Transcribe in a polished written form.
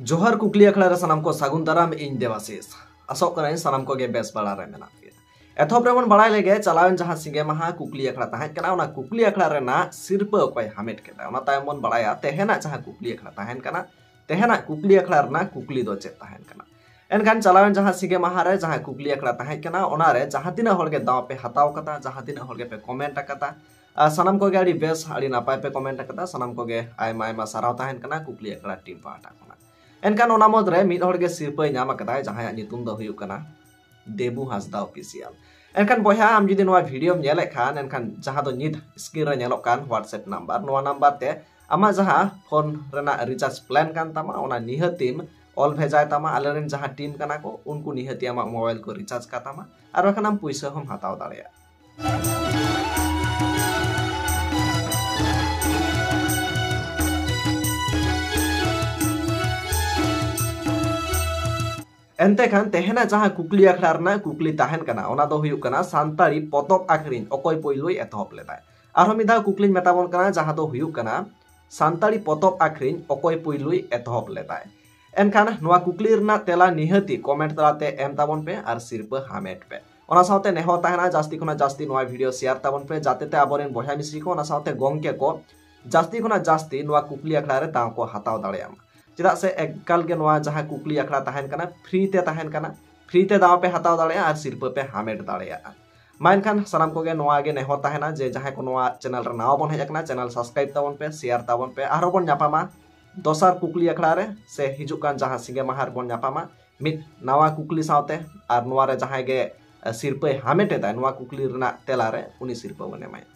जोहर कुकली अखड़ा सामान को सागुन दाराम इन देवाशीष आसोग करें सामान को बेस बड़ा रे मेना एथोप रेबन बड़ा लेगे चलावन जहां सिंगे महा कुकली अखड़ा तहन कना ओना कुकली अखड़ा रेना सिरप अकय हामेट केदा ओना तायम बन बड़ाया तेहेना जहां कुकली अखड़ा तहन कना तेहेना कुकली अखड़ा रेना कुकली दो चेक तहन कना एनखान चलावन जहां सिंगे महा रे जहां कुकली अखड़ा तहन कना ओना रे जहां तिना होलगे दाव पे हताव कता जहां तिना होलगे पे कमेंट कता सानाम को गाड़ी बेस आड़ी नापाय पे कमेंट कता सानाम को गे आयमा आयमा साराव तहन कना कुकली अखड़ा टीम पाटा कना एनखान ओना मदरे मिद होड़गे सिरपय नाम कदाय जहां नितुम दो हुयुक कना देबू हासदा ऑफिशियल एनखान बया आम जुदी नोआ वीडियो नेले खान एनखान जहां दो नित स्क्रीन रे नेलोक कान व्हाट्सएप नंबर नोआ नंबर ते आमा जहां फोन रेना रिचार्ज प्लान कान तामा ओना निहतिम ऑल भेजाय तामा आलेरेन जहां टीम कना को उनको निहति आमा मोबाइल को रिचार्ज का तामा आर बखान आम पैसा हम हताव दाड़ेया एनते खान तेहेना जहां कुकली अखड़ा रना कुकली तहन कना ओना दो हुयुक कना सान्ताड़ी पतब आखरिन अकय पयलोय एतहब लेदाय आरो मिदा कुकली मेताबन कना जहां दो हुयुक कना सान्ताड़ी पतब आखरिन अकय पयलोय एतहब लेदाय एनखान नोआ कुकली रना तेला निहति कमेंट तलाते एम ताबन पे आर सिरप हामेट पे ओना सावते नेहो ताहना जास्ती खुना जास्ती नोआ वीडियो शेयर ताबन पे जाते आबोरेन बहा मिस्री को ओना सावते गंके को जास्ती खुना जास्ती नोआ कुकली अखड़ा रे दाव को हताव दाड़ेयामा चेदा से एकाल के नोआ जहां कुकली अखड़ा तहन कना फ्री ते तहन कना फ्री ते दाव पे हताव दाड़ेया आर सिरप पे हामेट दाड़ेया मानखान सानाम को गे नोआ गे नेहो ताहना जे जहां को नोआ चैनल रे नाव बन हेजना चैनल सब्सक्राइब ताबन पे शेयर ताबन पे आरो बन न्यापामा दोसार कुकली अखड़ा रे से हिजुक कान जहां सिंगे माहार बन न्यापामा मिद नावा कुकली सावते आर नोआ रे जहां गे सिरप हामेट दा नोआ कुकली रेना तेला रे उनी सिरप बने माय।